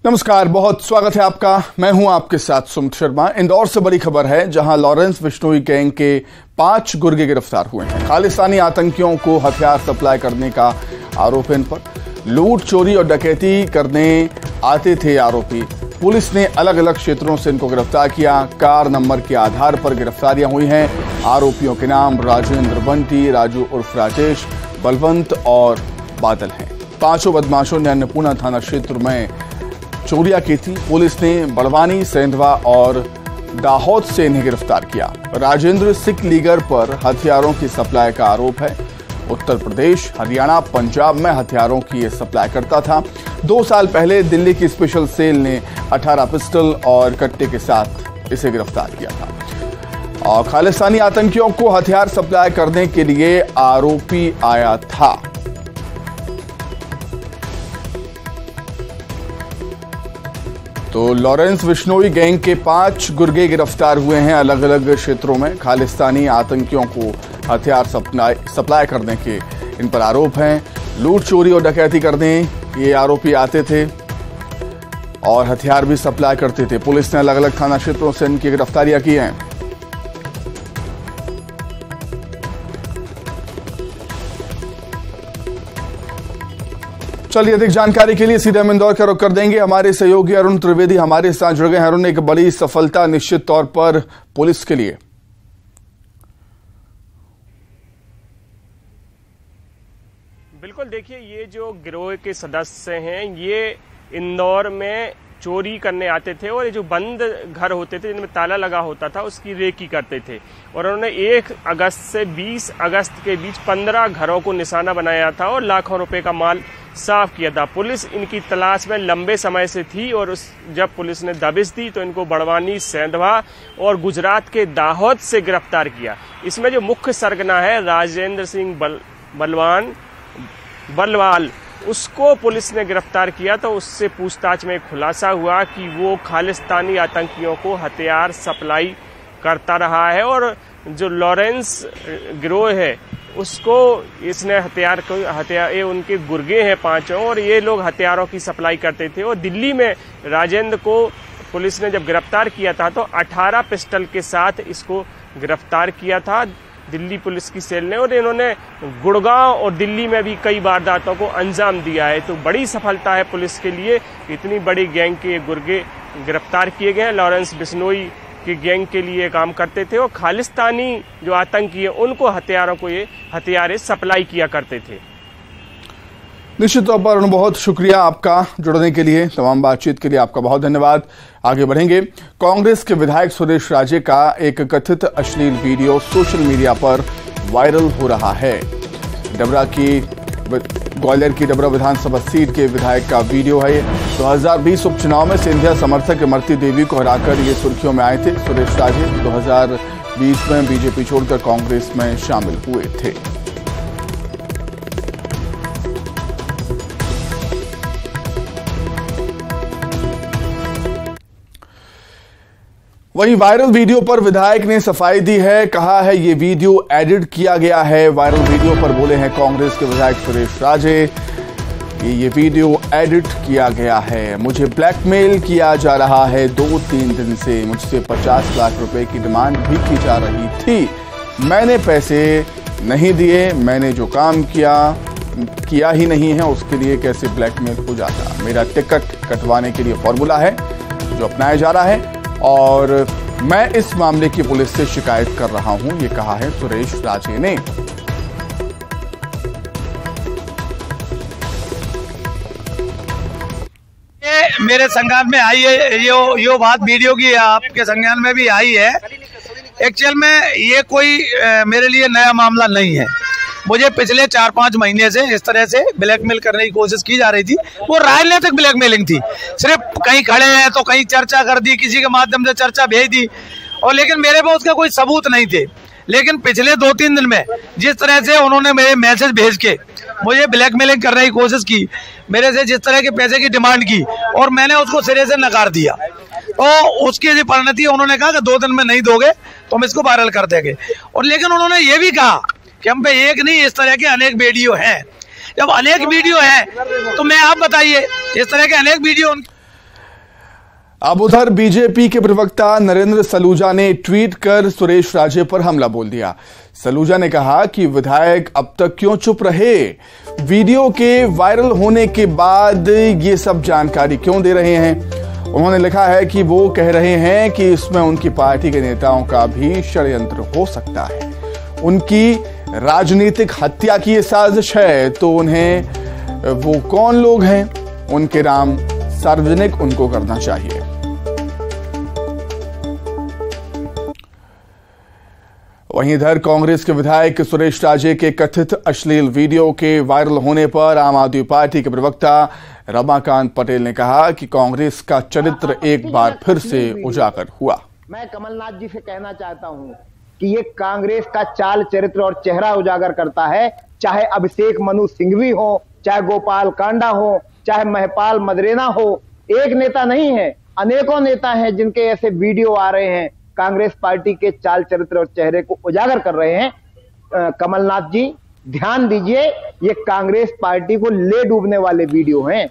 नमस्कार, बहुत स्वागत है आपका। मैं हूं आपके साथ सुमित शर्मा। इंदौर से बड़ी खबर है, जहां लॉरेंस बिश्नोई गैंग के 5 गुर्गे गिरफ्तार हुए हैं। खालिस्तानी आतंकियों को हथियार सप्लाई करने का आरोप है इन पर। लूट, चोरी और डकैती करने आते थे आरोपी। पुलिस ने अलग अलग क्षेत्रों से इनको गिरफ्तार किया। कार नंबर के आधार पर गिरफ्तारियां हुई हैं। आरोपियों के नाम राजेंद्र बंटी, राजू उर्फ राजेश, बलवंत और बादल हैं। 5 बदमाशों ने अन्नपूर्णा थाना क्षेत्र में चोरियां की थी। पुलिस ने बड़वानी, सेंधवा और दाहोद से इन्हें गिरफ्तार किया। राजेंद्र सिख लीगर पर हथियारों की सप्लाई का आरोप है। उत्तर प्रदेश, हरियाणा, पंजाब में हथियारों की ये सप्लाई करता था। 2 साल पहले दिल्ली की स्पेशल सेल ने 18 पिस्टल और कट्टे के साथ इसे गिरफ्तार किया था। और खालिस्तानी आतंकियों को हथियार सप्लाई करने के लिए आरोपी आया था। तो लॉरेंस बिश्नोई गैंग के 5 गुर्गे गिरफ्तार हुए हैं अलग अलग क्षेत्रों में। खालिस्तानी आतंकियों को हथियार सप्लाई करने के इन पर आरोप हैं। लूट, चोरी और डकैती करने ये आरोपी आते थे और हथियार भी सप्लाई करते थे। पुलिस ने अलग अलग थाना क्षेत्रों से इनकी गिरफ्तारियां की हैं। चलिए, अधिक जानकारी के लिए सीधे हम इंदौर का रुख कर देंगे। हमारे सहयोगी अरुण त्रिवेदी हमारे साथ जुड़ गए हैं। अरुण, एक बड़ी सफलता निश्चित तौर पर पुलिस के लिए। बिल्कुल, देखिए, ये जो गिरोह के सदस्य हैं ये इंदौर में चोरी करने आते थे और ये जो बंद घर होते थे जिनमें ताला लगा होता था उसकी रेकी करते थे। और उन्होंने 1 अगस्त से 20 अगस्त के बीच 15 घरों को निशाना बनाया था और लाखों रुपए का माल साफ किया था। पुलिस इनकी तलाश में लंबे समय से थी और जब पुलिस ने दबिश दी तो इनको बड़वानी, सेंधवा और गुजरात के दाहोद से गिरफ्तार किया। इसमें जो मुख्य सरगना है राजेंद्र सिंह बलवाल, उसको पुलिस ने गिरफ्तार किया। तो उससे पूछताछ में खुलासा हुआ कि वो खालिस्तानी आतंकियों को हथियार सप्लाई करता रहा है और जो लॉरेंस गिरोह है उसको इसने हथियार ये उनके गुर्गे हैं 5 और ये लोग हथियारों की सप्लाई करते थे। और दिल्ली में राजेंद्र को पुलिस ने जब गिरफ्तार किया था तो 18 पिस्टल के साथ इसको गिरफ्तार किया था दिल्ली पुलिस की सेल ने। और इन्होंने गुड़गांव और दिल्ली में भी कई वारदातों को अंजाम दिया है। तो बड़ी सफलता है पुलिस के लिए। इतनी बड़ी गैंग के गुर्गे गिरफ्तार किए गए हैं। लॉरेंस बिश्नोई की गैंग के लिए काम करते थे और खालिस्तानी जो आतंकी है उनको हथियारों को ये हथियारें सप्लाई किया करते थे। निश्चित तौर पर बहुत शुक्रिया आपका जुड़ने के लिए। तमाम बातचीत के लिए आपका बहुत धन्यवाद। आगे बढ़ेंगे। कांग्रेस के विधायक सुरेश राजे का एक कथित अश्लील वीडियो सोशल मीडिया पर वायरल हो रहा है। ग्वालियर की डबरा विधानसभा सीट के विधायक का वीडियो है। 2020 उपचुनाव में सिंधिया समर्थक इमरती देवी को हराकर ये सुर्खियों में आए थे। सुरेश राजे 2020 में बीजेपी छोड़कर कांग्रेस में शामिल हुए थे। वहीं वायरल वीडियो पर विधायक ने सफाई दी है। कहा है ये वीडियो एडिट किया गया है। वायरल वीडियो पर बोले हैं कांग्रेस के विधायक सुरेश राजे, ये वीडियो एडिट किया गया है। मुझे ब्लैकमेल किया जा रहा है। 2-3 दिन से मुझसे 50 लाख रुपए की डिमांड भी की जा रही थी। मैंने पैसे नहीं दिए। मैंने जो काम किया ही नहीं है, उसके लिए कैसे ब्लैकमेल हो जाता। मेरा टिकट कटवाने के लिए फॉर्मूला है जो अपनाया जा रहा है और मैं इस मामले की पुलिस से शिकायत कर रहा हूं, ये कहा है सुरेश राजे ने। मेरे संज्ञान में आई है यो बात वीडियो की आपके संज्ञान में भी आई है। एक्चुअल में ये कोई मेरे लिए नया मामला नहीं है। मुझे पिछले 4-5 महीने से इस तरह से ब्लैकमेल करने की कोशिश की जा रही थी। वो राजनीतिक ब्लैकमेलिंग थी। सिर्फ कहीं खड़े हैं तो कहीं चर्चा कर दी, किसी के माध्यम से चर्चा भेज दी और लेकिन मेरे पास उसका कोई सबूत नहीं थे। लेकिन पिछले 2-3 दिन में जिस तरह से उन्होंने मेरे मैसेज भेज के मुझे ब्लैकमेलिंग करने की कोशिश की, मेरे से जिस तरह के पैसे की डिमांड की और मैंने उसको सिरे से नकार दिया, तो उसकी जो परिणति उन्होंने कहा कि 2 दिन में नहीं दोगे तो हम इसको वायरल कर देंगे। और लेकिन उन्होंने ये भी कहा कि हम पे एक नहीं, इस तरह के अनेक वीडियो हैं। जब अनेक वीडियो हैं तो मैं आप बताइए, इस तरह के अनेक वीडियो अब उधर बीजेपी के प्रवक्ता नरेंद्र सलूजा ने ट्वीट कर सुरेश राजे पर हमला बोल दिया। सलूजा ने कहा कि विधायक अब तक क्यों चुप रहे, वीडियो के वायरल होने के बाद ये सब जानकारी क्यों दे रहे हैं। उन्होंने लिखा है कि वो कह रहे हैं कि इसमें उनकी पार्टी के नेताओं का भी षड्यंत्र हो सकता है, उनकी राजनीतिक हत्या की ये साजिश है, तो उन्हें वो कौन लोग हैं, उनके नाम सार्वजनिक उनको करना चाहिए। वहीं इधर कांग्रेस के विधायक सुरेश राजे के कथित अश्लील वीडियो के वायरल होने पर आम आदमी पार्टी के प्रवक्ता रमाकांत पटेल ने कहा कि कांग्रेस का चरित्र एक बार फिर से उजागर हुआ। मैं कमलनाथ जी से कहना चाहता हूं कि ये कांग्रेस का चाल चरित्र और चेहरा उजागर करता है, चाहे अभिषेक मनु सिंघवी हो, चाहे गोपाल कांडा हो, चाहे महपाल मदरेना हो। एक नेता नहीं है, अनेकों नेता हैं जिनके ऐसे वीडियो आ रहे हैं, कांग्रेस पार्टी के चाल चरित्र और चेहरे को उजागर कर रहे हैं। कमलनाथ जी ध्यान दीजिए, ये कांग्रेस पार्टी को ले डूबने वाले वीडियो हैं।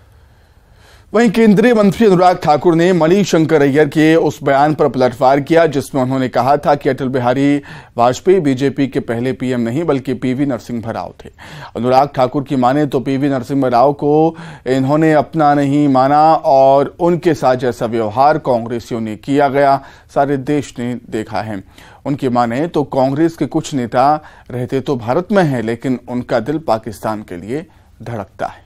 वहीं केंद्रीय मंत्री अनुराग ठाकुर ने मणिशंकर अय्यर के उस बयान पर पलटवार किया जिसमें उन्होंने कहा था कि अटल बिहारी वाजपेयी बीजेपी के पहले पीएम नहीं बल्कि पीवी नरसिम्हा राव थे। अनुराग ठाकुर की माने तो पीवी नरसिम्हा राव को इन्होंने अपना नहीं माना और उनके साथ जैसा व्यवहार कांग्रेसियों ने किया गया सारे देश ने देखा है। उनकी माने तो कांग्रेस के कुछ नेता रहते तो भारत में हैं, लेकिन उनका दिल पाकिस्तान के लिए धड़कता है।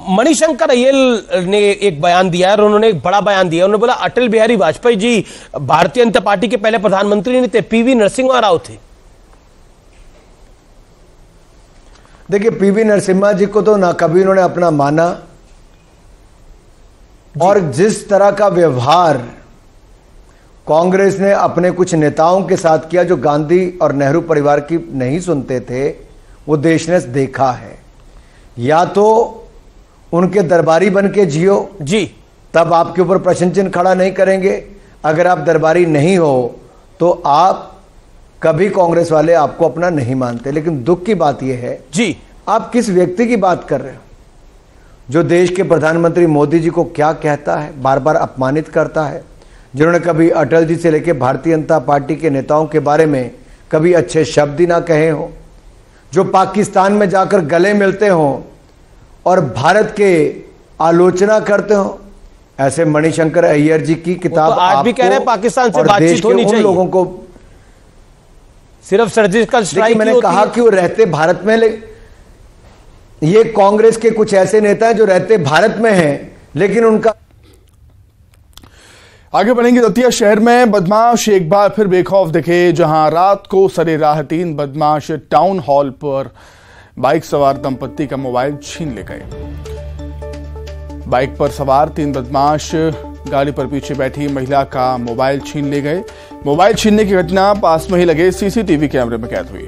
मणिशंकर अय्यर ने एक बयान दिया है और उन्होंने एक बड़ा बयान दिया। उन्होंने बोला अटल बिहारी वाजपेयी जी भारतीय जनता पार्टी के पहले प्रधानमंत्री नहीं थे, पीवी नरसिम्हा राव थे। देखिए, पीवी नरसिम्हा जी को तो ना कभी उन्होंने अपना माना, और जिस तरह का व्यवहार कांग्रेस ने अपने कुछ नेताओं के साथ किया जो गांधी और नेहरू परिवार की नहीं सुनते थे, वो देश ने देखा है। या तो उनके दरबारी बन के जियो जी, तब आपके ऊपर प्रश्न चिन्ह खड़ा नहीं करेंगे। अगर आप दरबारी नहीं हो तो आप कभी कांग्रेस वाले आपको अपना नहीं मानते। लेकिन दुख की बात यह है जी, आप किस व्यक्ति की बात कर रहे हो जो देश के प्रधानमंत्री मोदी जी को क्या कहता है, बार बार अपमानित करता है, जिन्होंने कभी अटल जी से लेकर भारतीय जनता पार्टी के नेताओं के बारे में कभी अच्छे शब्द ही ना कहे हो, जो पाकिस्तान में जाकर गले मिलते हो और भारत के आलोचना करते हो। ऐसे मणिशंकर अय्यर जी की किताब तो आज भी कह रहे हैं पाकिस्तान से बातचीत होनी चाहिए, लोगों को सिर्फ सर्जिकल स्ट्राइक। मैंने कहा कि वो रहते भारत में, ये कांग्रेस के कुछ ऐसे नेता हैं जो रहते भारत में हैं, लेकिन उनका। आगे बढ़ेंगे। दतिया शहर में बदमाश एक बार फिर बेखौफ दिखे, जहां रात को सरेराह 3 बदमाश टाउन हॉल पर बाइक सवार दंपत्ति का मोबाइल छीन ले गए। बाइक पर सवार 3 बदमाश गाड़ी पर पीछे बैठी महिला का मोबाइल छीन ले गए। मोबाइल छीनने की घटना पास में ही लगे सीसीटीवी कैमरे में कैद हुई।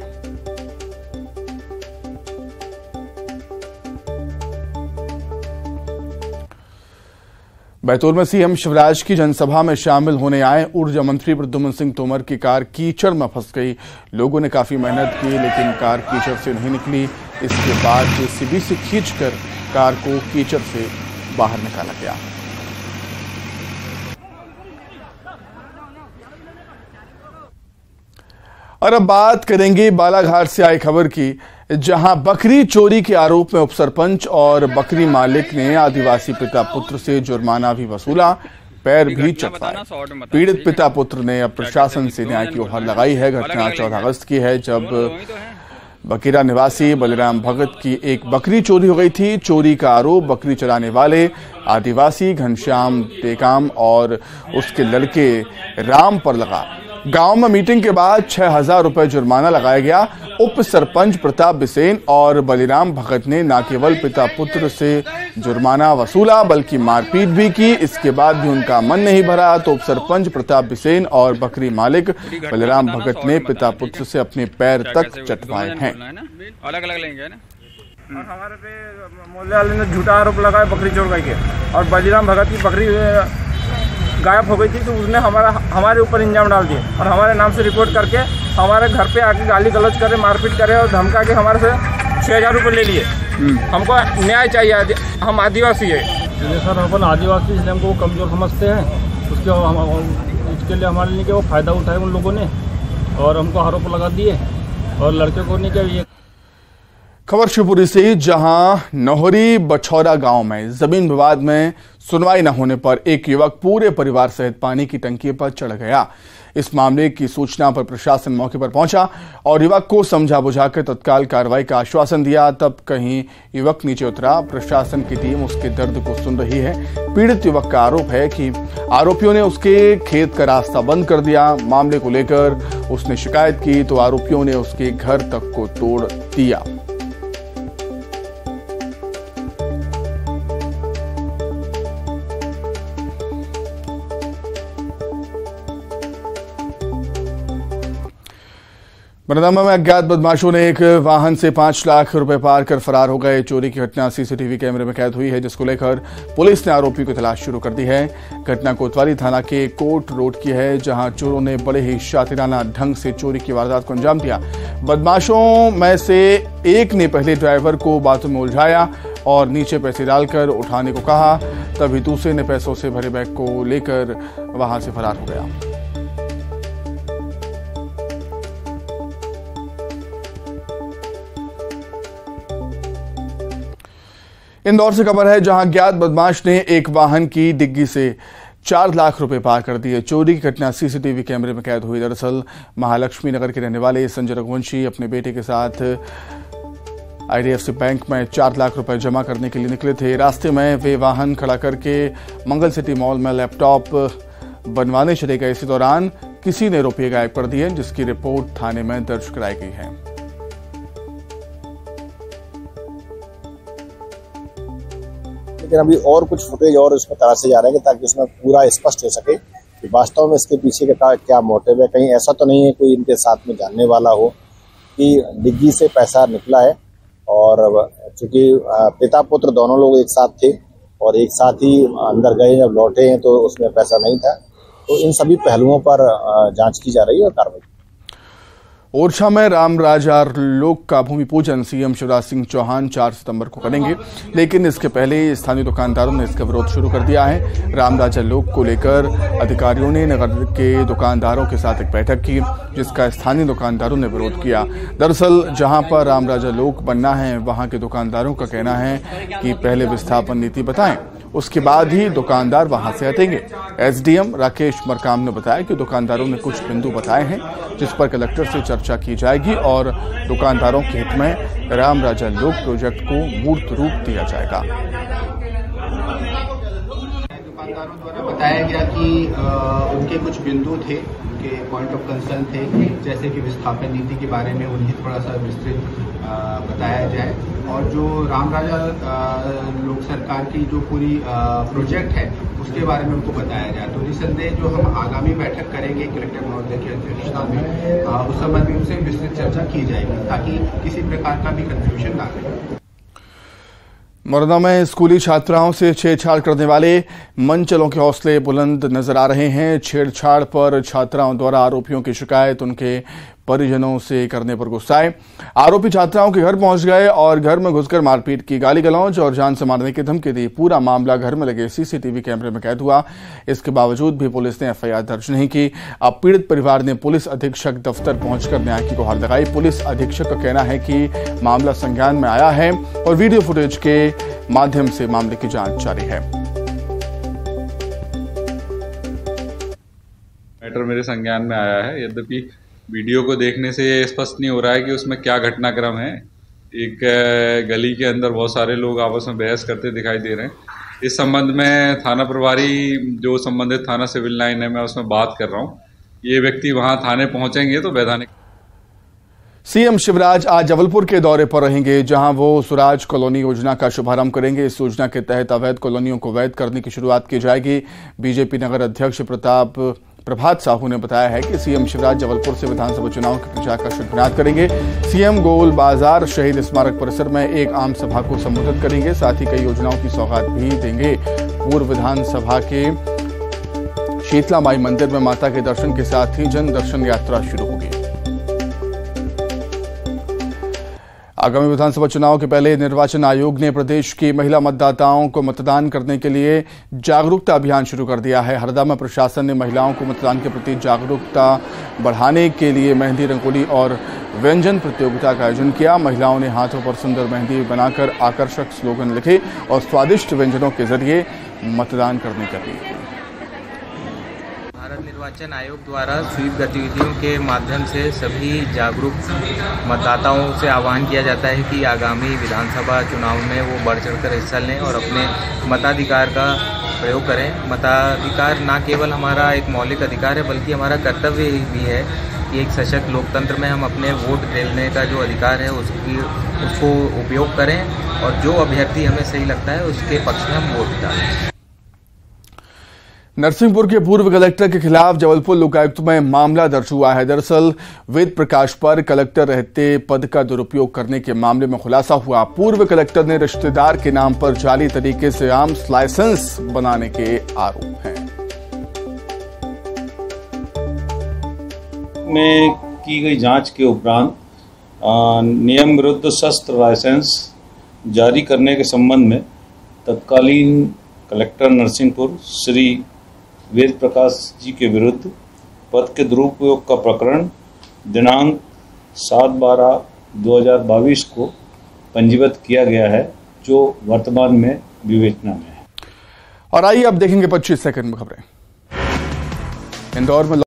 बैतूल में सीएम शिवराज की जनसभा में शामिल होने आए ऊर्जा मंत्री प्रद्युम्न सिंह तोमर की कार कीचड़ में फंस गई। लोगों ने काफी मेहनत की लेकिन कार कीचड़ से नहीं निकली। इसके बाद जेसीबी से खींचकर कार को कीचड़ से बाहर निकाला गया। और अब बात करेंगे बालाघाट से आई खबर की, जहां बकरी चोरी के आरोप में उपसरपंच और बकरी मालिक ने आदिवासी पिता पुत्र से जुर्माना भी वसूला, पैर भी चटवाए। पीड़ित पिता पुत्र ने अब प्रशासन से न्याय की गुहार लगाई है। घटना 14 अगस्त की है, जब बकीरा निवासी बलिराम भगत की एक बकरी चोरी हो गई थी। चोरी का आरोप बकरी चराने वाले आदिवासी घनश्याम टेकाम और उसके लड़के राम पर लगा। गांव में मीटिंग के बाद 6000 रुपए जुर्माना लगाया गया। उप सरपंच प्रताप बिसेन और बलिराम भगत ने न केवल पिता पुत्र से जुर्माना वसूला बल्कि मारपीट भी की। इसके बाद भी उनका मन नहीं भरा तो उप सरपंच प्रताप बिसेन और बकरी मालिक बलिराम भगत ने पिता पुत्र से अपने पैर तक चटवाए हैं। अलग अलग लेंगे ना। और हमारे पे मोहल्ले वाले ने झूठा आरोप लगाया बकरी चोर करके, और बलिराम भगत की बकरी गायब हो गई थी तो उसने हमारे ऊपर इंजाम डाल दिए और हमारे नाम से रिपोर्ट करके हमारे घर पे आके गाली गलौज करे, मारपीट करे और धमका के हमारे से 6000 रुपये ले लिए। हमको न्याय चाहिए, हम आदिवासी है। ये सर अपन आदिवासी इसलिए हमको वो कमज़ोर समझते हैं, उसके लिए हमारे लिए वो फ़ायदा उठाए उन लोगों ने और हमको आरोप लगा दिए और लड़के को नहीं क्या। ये खबर शिवपुरी से, जहां नोहरी बछौरा गांव में जमीन विवाद में सुनवाई न होने पर एक युवक पूरे परिवार सहित पानी की टंकी पर चढ़ गया। इस मामले की सूचना पर प्रशासन मौके पर पहुंचा और युवक को समझा बुझाकर तत्काल कार्रवाई का आश्वासन दिया। तब कहीं युवक नीचे उतरा। प्रशासन की टीम उसके दर्द को सुन रही है। पीड़ित युवक का आरोप है कि आरोपियों ने उसके खेत का रास्ता बंद कर दिया। मामले को लेकर उसने शिकायत की तो आरोपियों ने उसके घर तक को तोड़ दिया। बड़ौदा में अज्ञात बदमाशों ने एक वाहन से 5 लाख रुपए पार कर फरार हो गए। चोरी की घटना सीसीटीवी कैमरे में कैद हुई है, जिसको लेकर पुलिस ने आरोपी की तलाश शुरू कर दी है। घटना कोतवाली थाना के कोट रोड की है, जहां चोरों ने बड़े ही शातिराना ढंग से चोरी की वारदात को अंजाम दिया। बदमाशों में से एक ने पहले ड्राइवर को बातों में उलझाया और नीचे पैसे डालकर उठाने को कहा। तभी दूसरे ने पैसों से भरे बैग को लेकर वहां से फरार हो गया। इंदौर से खबर है, जहां अज्ञात बदमाश ने एक वाहन की डिग्गी से 4 लाख रुपए पार कर दिए। चोरी की घटना सीसीटीवी कैमरे में कैद हुई। दरअसल महालक्ष्मी नगर के रहने वाले संजय रघुवंशी अपने बेटे के साथ IDFC बैंक में 4 लाख रुपए जमा करने के लिए निकले थे। रास्ते में वे वाहन खड़ा करके मंगल सिटी मॉल में लैपटॉप बनवाने चले गए। इसी दौरान किसी ने रुपये गायब कर दिए, जिसकी रिपोर्ट थाने में दर्ज कराई गई है। लेकिन अभी और कुछ फुटेज और उसमें तलाशे जा रहे हैं ताकि उसमें पूरा स्पष्ट हो सके कि वास्तव में इसके पीछे का क्या मोटिव है। कहीं ऐसा तो नहीं है कोई इनके साथ में जानने वाला हो कि डिग्गी से पैसा निकला है। और चूंकि पिता पुत्र दोनों लोग एक साथ थे और एक साथ ही अंदर गए, जब लौटे हैं तो उसमें पैसा नहीं था। तो इन सभी पहलुओं पर जांच की जा रही है और कार्रवाई। ओरछा में राम राजा लोक का भूमि पूजन सीएम शिवराज सिंह चौहान 4 सितंबर को करेंगे, लेकिन इसके पहले स्थानीय दुकानदारों ने इसका विरोध शुरू कर दिया है। राम राजा लोक को लेकर अधिकारियों ने नगर के दुकानदारों के साथ एक बैठक की, जिसका स्थानीय दुकानदारों ने विरोध किया। दरअसल जहां पर राम राजा लोक बनना है, वहां के दुकानदारों का कहना है कि पहले विस्थापन नीति बताएं, उसके बाद ही दुकानदार वहां से हटेंगे। एसडीएम राकेश मरकाम ने बताया कि दुकानदारों ने कुछ बिंदु बताए हैं, जिस पर कलेक्टर से चर्चा की जाएगी और दुकानदारों के हित में राम राजा लोक प्रोजेक्ट को मूर्त रूप दिया जाएगा। दुकानदारों द्वारा बताया गया कि उनके कुछ बिंदु थे, उनके पॉइंट ऑफ कंसर्न थे, जैसे कि विस्थापन नीति के बारे में उन्हें थोड़ा सा विस्तृत बताया जाए और जो राम राजा लोक सरकार की जो पूरी प्रोजेक्ट है उसके बारे में उनको बताया जाए। तो निसंदेह जो हम आगामी बैठक करेंगे कलेक्टर महोदय की अध्यक्षता में, उस संबंध में उनसे विस्तृत चर्चा की जाएगी ताकि किसी प्रकार का भी कंफ्यूजन ना रहे। बड़ौदा में स्कूली छात्राओं से छेड़छाड़ करने वाले मनचलों के हौसले बुलंद नजर आ रहे हैं। छेड़छाड़ पर छात्राओं द्वारा आरोपियों की शिकायत उनके परिजनों से करने पर गुस्साए आरोपी छात्राओं के घर पहुंच गए और घर में घुसकर मारपीट की, गाली गलौज और जान से मारने की धमकी दी। पूरा मामला घर में लगे सीसीटीवी कैमरे में कैद हुआ। इसके बावजूद भी पुलिस ने एफआईआर दर्ज नहीं की। अब पीड़ित परिवार ने पुलिस अधीक्षक दफ्तर पहुंचकर न्याय की गुहार लगाई। पुलिस अधीक्षक का कहना है कि मामला संज्ञान में आया है और वीडियो फुटेज के माध्यम से मामले की जांच जारी है। मैटर मेरे संज्ञान में आया है, यद्यपि वीडियो को देखने से ये स्पष्ट नहीं हो रहा है कि उसमें क्या घटनाक्रम है। एक गली के अंदर बहुत सारे लोग आपस में बहस करते दिखाई दे रहे हैं। इस संबंध में थाना प्रभारी जो संबंधित थाना सिविल लाइन है, मैं उसमें बात कर रहा हूँ। ये व्यक्ति वहां थाने पहुंचेंगे तो वैधानिक। सीएम शिवराज आज जबलपुर के दौरे पर रहेंगे, जहां वो स्वराज कॉलोनी योजना का शुभारंभ करेंगे। इस योजना के तहत अवैध कॉलोनियों को वैध करने की शुरुआत की जाएगी। बीजेपी नगर अध्यक्ष प्रभात साहू ने बताया है कि सीएम शिवराज जबलपुर से विधानसभा चुनाव के प्रचार का शुभारंभ करेंगे। सीएम गोल बाजार शहीद स्मारक परिसर में एक आम सभा को संबोधित करेंगे, साथ ही कई योजनाओं की सौगात भी देंगे। पूर्व विधानसभा के शीतला माई मंदिर में माता के दर्शन के साथ ही जन दर्शन यात्रा शुरू होगी। आगामी विधानसभा चुनाव के पहले निर्वाचन आयोग ने प्रदेश की महिला मतदाताओं को मतदान करने के लिए जागरूकता अभियान शुरू कर दिया है। हरदा में प्रशासन ने महिलाओं को मतदान के प्रति जागरूकता बढ़ाने के लिए मेहंदी, रंगोली और व्यंजन प्रतियोगिता का आयोजन किया। महिलाओं ने हाथों पर सुंदर मेहंदी बनाकर आकर्षक स्लोगन लिखे और स्वादिष्ट व्यंजनों के जरिए मतदान करने का अपील। भारत निर्वाचन आयोग द्वारा स्वीप गतिविधियों के माध्यम से सभी जागरूक मतदाताओं से आह्वान किया जाता है कि आगामी विधानसभा चुनाव में वो बढ़ चढ़कर हिस्सा लें और अपने मताधिकार का प्रयोग करें। मताधिकार न केवल हमारा एक मौलिक अधिकार है बल्कि हमारा कर्तव्य भी है कि एक सशक्त लोकतंत्र में हम अपने वोट डालने का जो अधिकार है उसको उपयोग करें और जो अभ्यर्थी हमें सही लगता है उसके पक्ष में हम वोट डालें। नरसिंहपुर के पूर्व कलेक्टर के खिलाफ जबलपुर लोकायुक्त में मामला दर्ज हुआ है। दरअसल वेद प्रकाश पर कलेक्टर रहते पद का दुरुपयोग करने के मामले में खुलासा हुआ। पूर्व कलेक्टर ने रिश्तेदार के नाम पर जाली तरीके से आर्म्स लाइसेंस बनाने के आरोप हैं। में की गई जांच के उपरांत नियम विरुद्ध शस्त्र लाइसेंस जारी करने के संबंध में तत्कालीन कलेक्टर नरसिंहपुर श्री वेद प्रकाश जी के विरुद्ध पद के दुरुपयोग का प्रकरण दिनांक 7/12/2022 को पंजीबद्ध किया गया है, जो वर्तमान में विवेचना में है। और आइए अब देखेंगे 25 सेकंड में खबरें। इंदौर में